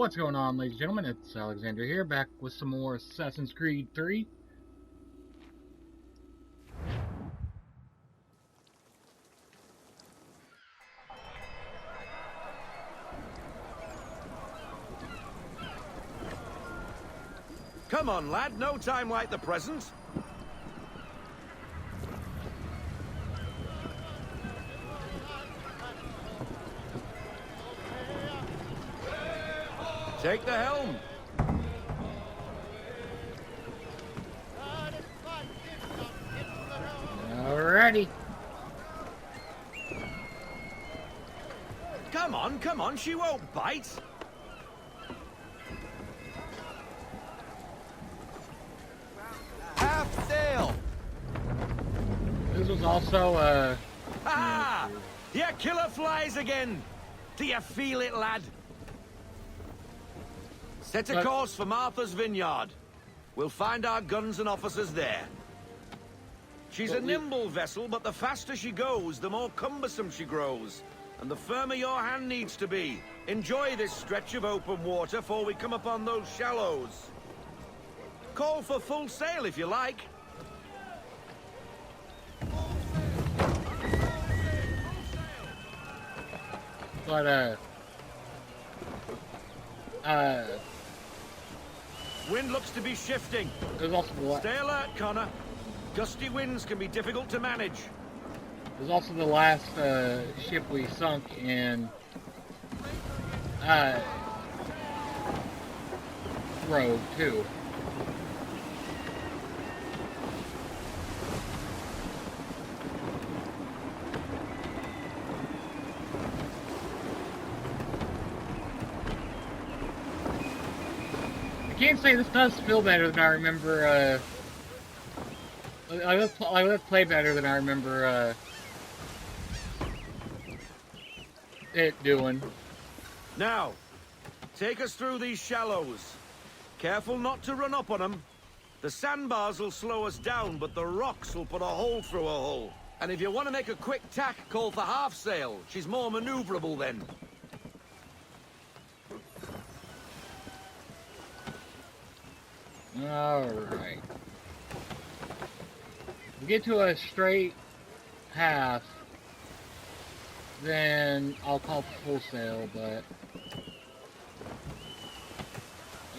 What's going on, ladies and gentlemen? It's Alexander here, back with some more Assassin's Creed 3. Come on, lad, no time like the present. Take the helm. Alrighty. Come on, she won't bite. Half sail. This was also, Ah! The Aquila flies again. Do you feel it, lad? Set a course for Martha's Vineyard. We'll find our guns and officers there. She's a nimble vessel, but the faster she goes, the more cumbersome she grows. And the firmer your hand needs to be. Enjoy this stretch of open water before we come upon those shallows. Call for full sail if you like. but, Wind looks to be shifting. there's also the Stay alert, Connor. Gusty winds can be difficult to manage. there's also the last ship we sunk in Rogue too. I can't say this does feel better than I remember, let's play better than I remember, it doing. Now, take us through these shallows. Careful not to run up on them. The sandbars will slow us down, but the rocks will put a hole through a hull. And if you want to make a quick tack, call for half sail. She's more maneuverable then. Alright. We get to a straight half, then I'll call for full sail, but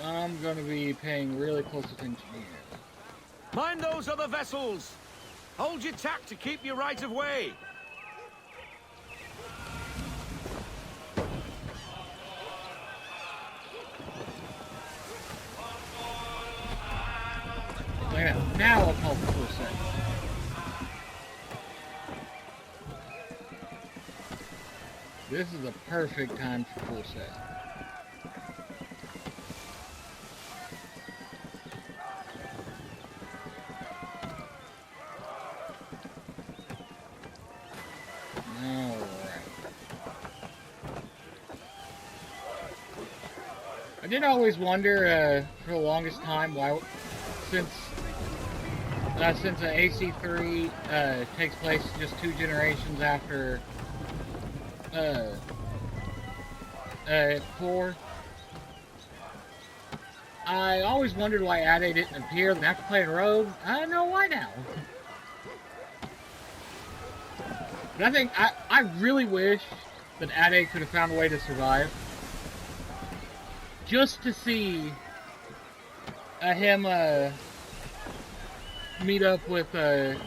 I'm going to be paying really close attention here. Mind those other vessels. Hold your tack to keep your right of way. Now I'll call for full sail. This is a perfect time for full sail. I did always wonder for the longest time why, since AC3 takes place just 2 generations after 4, I always wondered why Ade didn't appear. Then after playing Rogue, I know why now. But I think I really wish that Ade could have found a way to survive. Just to see him meet up with the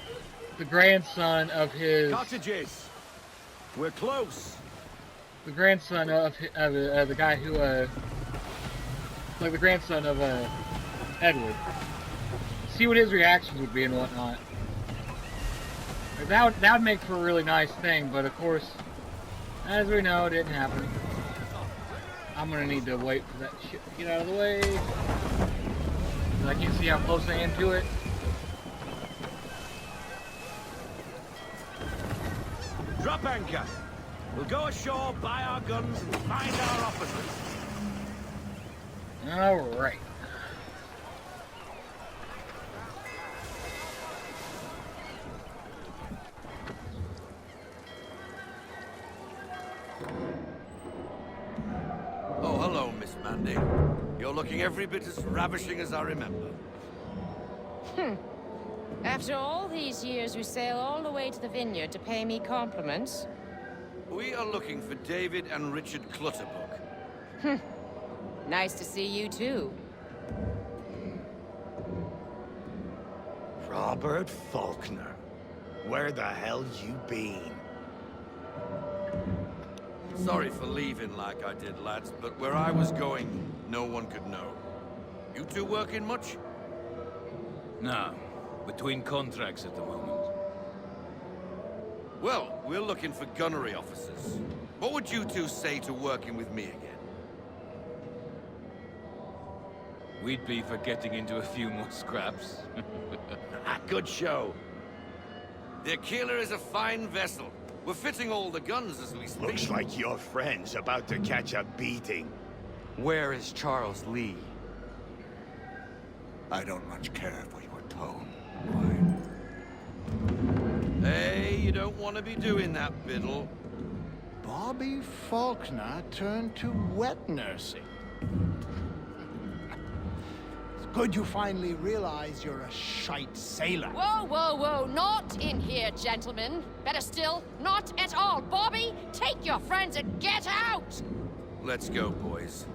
grandson of his... Cottages. We're close. The grandson of the guy who, like the grandson of Edward. See what his reactions would be and whatnot. That would make for a really nice thing, but of course, as we know, it didn't happen. I'm gonna need to wait for that shit to get out of the way. I can't see how close I am to it. Drop anchor. We'll go ashore, buy our guns, and find our officers. Alright. Oh, hello, Miss Mandy. You're looking every bit as ravishing as I remember. After all these years, you sail all the way to the vineyard to pay me compliments? We are looking for David and Richard Clutterbuck. Nice to see you, too. Robert Faulkner. Where the hell you been? Sorry for leaving like I did, lads, but where I was going, no one could know. You two working much? No. Between contracts at the moment. Well, we're looking for gunnery officers. What would you two say to working with me again? We'd be for getting into a few more scraps. Good show. The Aquila is a fine vessel. We're fitting all the guns as we speak. Looks like your friend's about to catch a beating. Where is Charles Lee? I don't much care for your tone. Hey, you don't want to be doing that, Biddle. Bobby Faulkner turned to wet nursing. It's good you finally realize you're a shite sailor. Whoa, whoa, whoa, not in here, gentlemen. Better still, not at all. Bobby, take your friends and get out! Let's go, boys.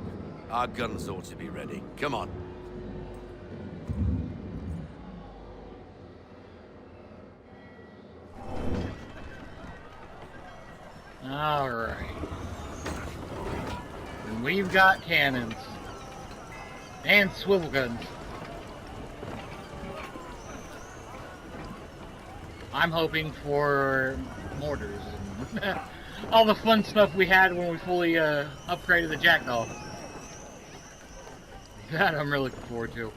Our guns ought to be ready. Come on. Alright. And we've got cannons. And swivel guns. I'm hoping for mortars and all the fun stuff we had when we fully upgraded the Jackdaw. That I'm really looking forward to.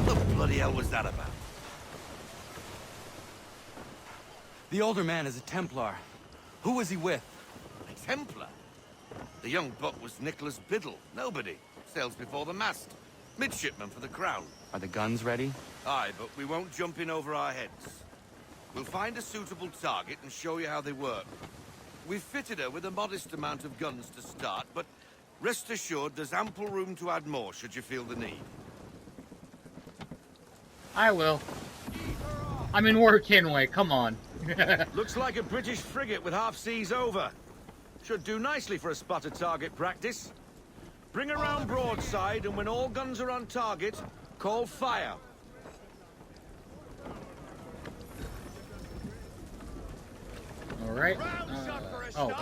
What the bloody hell was that about? The older man is a Templar. Who was he with? A Templar? The young buck was Nicholas Biddle. Nobody. Sails before the mast. Midshipman for the Crown. Are the guns ready? Aye, but we won't jump in over our heads. We'll find a suitable target and show you how they work. We've fitted her with a modest amount of guns to start, but rest assured there's ample room to add more should you feel the need. I will. I mean, we're Kenway, come on. Looks like a British frigate with half seas over. Should do nicely for a spotted target practice. Bring around broadside, and when all guns are on target, call fire. Alright. Oh.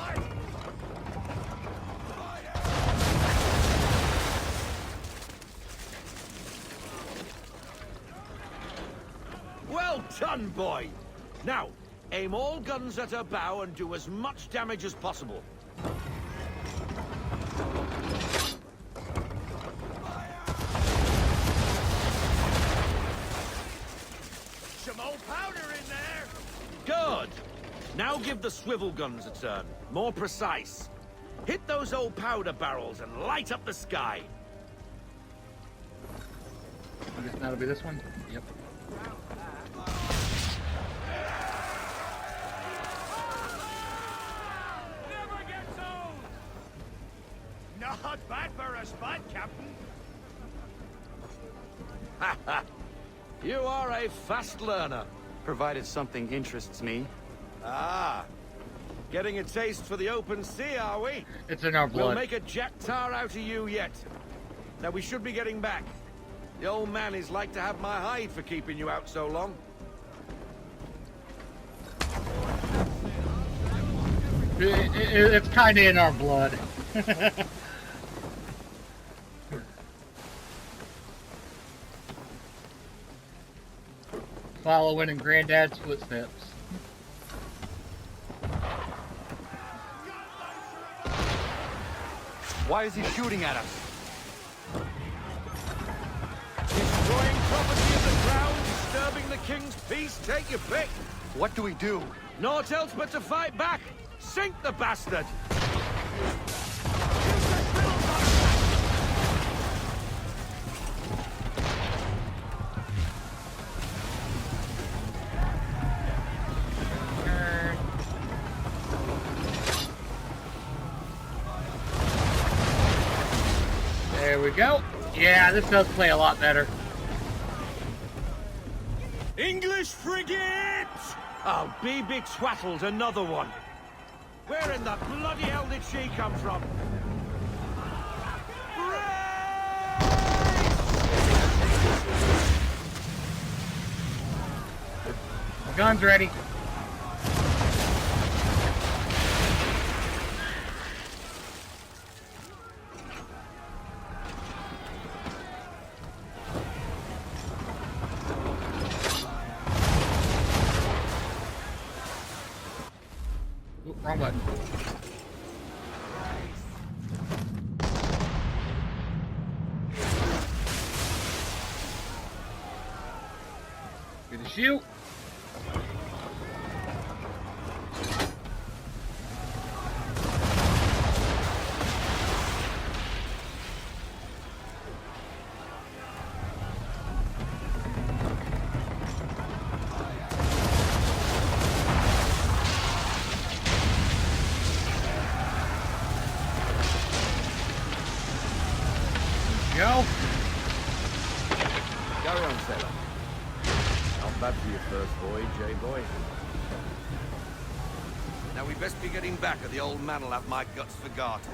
Well done, boy! Now, aim all guns at her bow and do as much damage as possible. Some old powder in there! Good! Now give the swivel guns a turn. More precise. Hit those old powder barrels and light up the sky. I guess that'll be this one? Yep. Never gets old! Not bad for a spot, Captain. Ha ha! You are a fast learner. Provided something interests me. Ah. Getting a taste for the open sea, are we? It's in our blood. We'll make a jack tar out of you yet. Now we should be getting back. The old man is like to have my hide for keeping you out so long. It's kind of in our blood. Following in Granddad's footsteps. Why is he shooting at us? Destroying property of the crown, disturbing the king's peace, take your pick. What do we do? Naught else but to fight back. Sink the bastard! we go. Yeah, this does play a lot better. English frigate! Oh, BB Twattle's another one. Where in the bloody hell did she come from? Gun's ready. Ooh, wrong button. Good to shoot. Go. Carry on, sailor. Not bad for your first voyage, eh, boy? Now we best be getting back, or the old man'll have my guts for garters.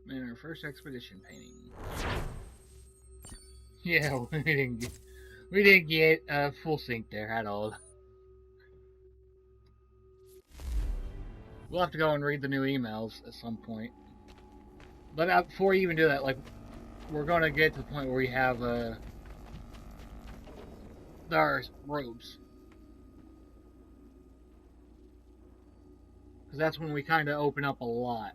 Man, our first expedition painting. Yeah, we didn't get full sync there at all. We'll have to go and read the new emails at some point. But before you even do that, like, we're gonna get to the point where we have our robes, because that's when we kind of open up a lot.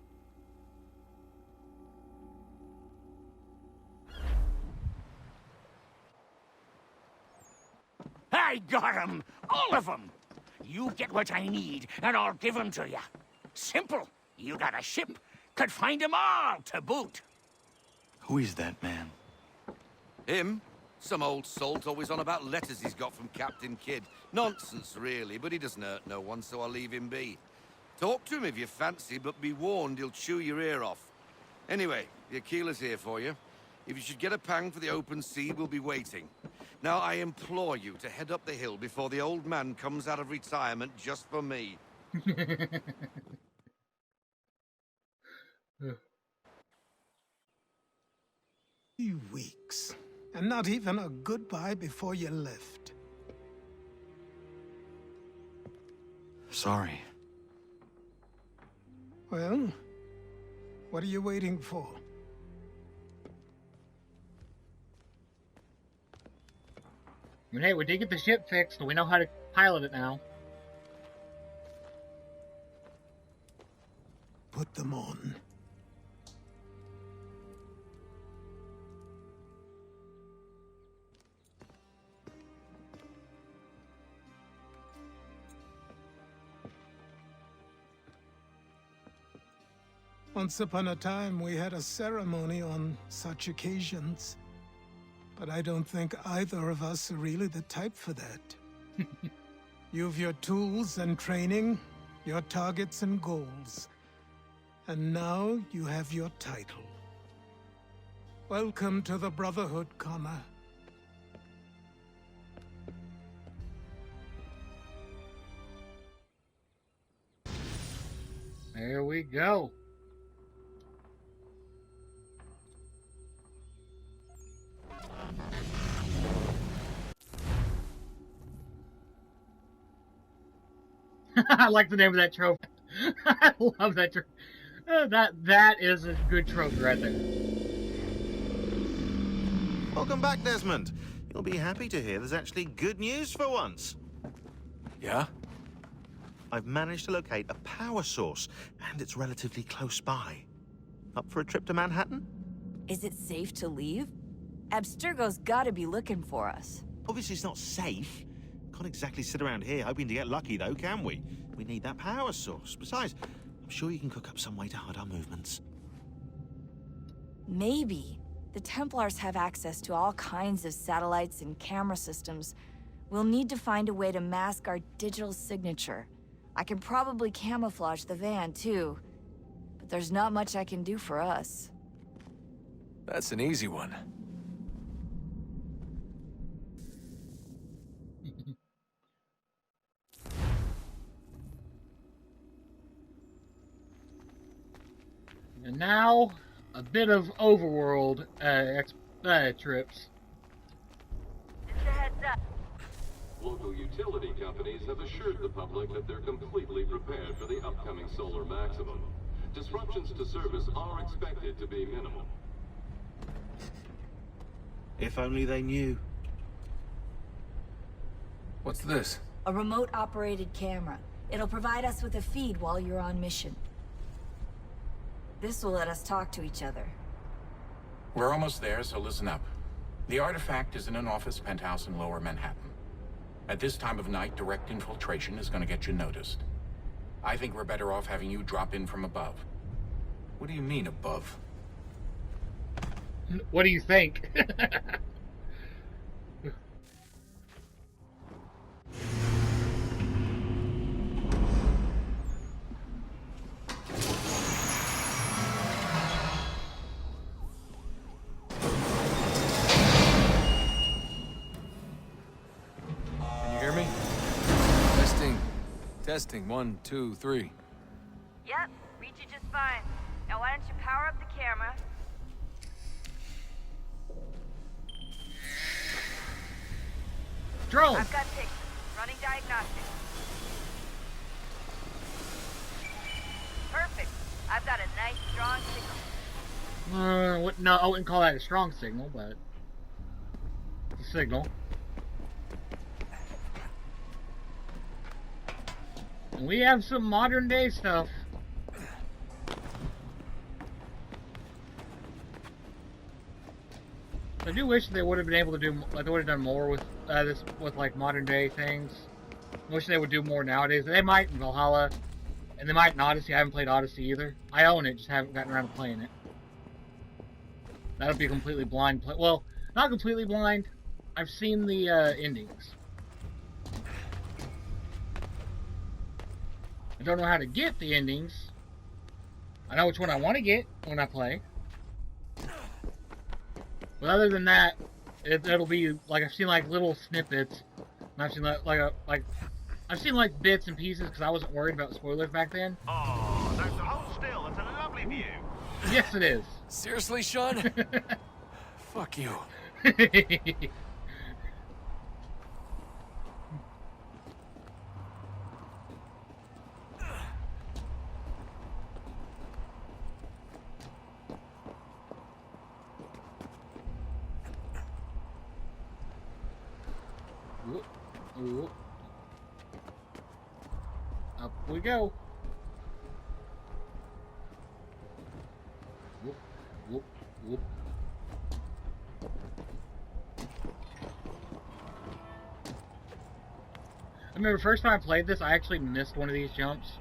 I got 'em! All of 'em! You get what I need, and I'll give 'em to you. Simple. You got a ship. Could find 'em all to boot. Who is that man? Him? Some old salt always on about letters he's got from Captain Kidd. Nonsense, really, but he doesn't hurt no one, so I'll leave him be. Talk to him if you fancy, but be warned he'll chew your ear off. Anyway, the Aquila's here for you. If you should get a pang for the open sea, we'll be waiting. Now, I implore you to head up the hill before the old man comes out of retirement just for me. 3 weeks, and not even a goodbye before you left. Sorry. Well, what are you waiting for? I mean, hey, we did get the ship fixed, so we know how to pilot it now. Put them on. Once upon a time, we had a ceremony on such occasions. But I don't think either of us are really the type for that. You've your tools and training, your targets and goals. And now you have your title. Welcome to the Brotherhood, Connor. There we go. I like the name of that trophy. I love that trophy. That is a good trophy right there. Welcome back, Desmond. You'll be happy to hear there's actually good news for once. Yeah? I've managed to locate a power source, and it's relatively close by. Up for a trip to Manhattan? Is it safe to leave? Abstergo's gotta be looking for us. Obviously, it's not safe. Can't exactly sit around here hoping to get lucky, though, can we? We need that power source. Besides, I'm sure you can cook up some way to hide our movements. Maybe. The Templars have access to all kinds of satellites and camera systems. We'll need to find a way to mask our digital signature. I can probably camouflage the van, too. But there's not much I can do for us. That's an easy one. And now, a bit of overworld trips. Just a heads up. Local utility companies have assured the public that they're completely prepared for the upcoming solar maximum. Disruptions to service are expected to be minimal. If only they knew. What's this? A remote-operated camera. It'll provide us with a feed while you're on mission. This will let us talk to each other. We're almost there, so listen up. The artifact is in an office penthouse in Lower Manhattan. At this time of night, direct infiltration is going to get you noticed. I think we're better off having you drop in from above. What do you mean, above? What do you think? Can you hear me? Testing. Testing. 1, 2, 3. Yep, read you just fine. Now why don't you power up the camera? Drone! I've got pictures. Running diagnostics. Perfect. I've got a nice, strong signal. No, I wouldn't call that a strong signal, but it's a signal. And we have some modern day stuff. I do wish they would have been able to do, like, they would have done more with this, with like modern day things. I wish they would do more nowadays. They might in Valhalla, and they might in Odyssey. I haven't played Odyssey either. I own it, just haven't gotten around to playing it. That'll be a completely blind play. Well, not completely blind. I've seen the endings. I don't know how to get the endings. I know which one I want to get when I play. But other than that, it'll be like I've seen like little snippets. And I've seen I've seen like bits and pieces because I wasn't worried about spoilers back then. Oh, that's hold still. It's a lovely view. Yes, it is. Seriously, Sean? Fuck you. Whoop, whoop. Up we go. Whoop, whoop, whoop. I remember the first time I played this, I actually missed one of these jumps.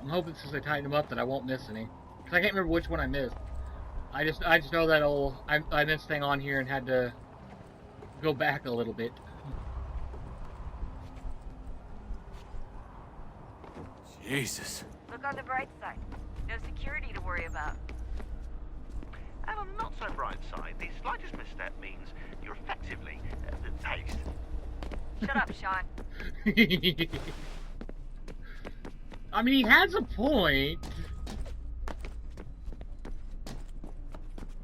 I'm hoping since they tightened them up that I won't miss any. Because I can't remember which one I missed. I just know that I missed thing on here and had to go back a little bit. Jesus. Look on the bright side. No security to worry about. And on the not so bright side, the slightest misstep means you're effectively paced. Shut up, Sean. I mean, he has a point.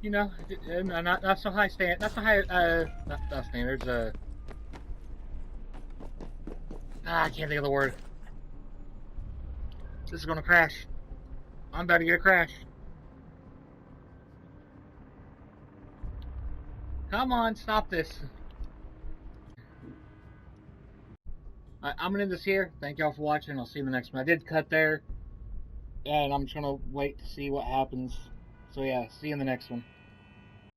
You know, not so high not so high, not standards, I can't think of the word. This is gonna crash. I'm about to get a crash. Come on, stop this. I'm gonna end this here. Thank y'all for watching. I'll see you in the next one. I did cut there, and I'm just gonna wait to see what happens. So yeah, see you in the next one.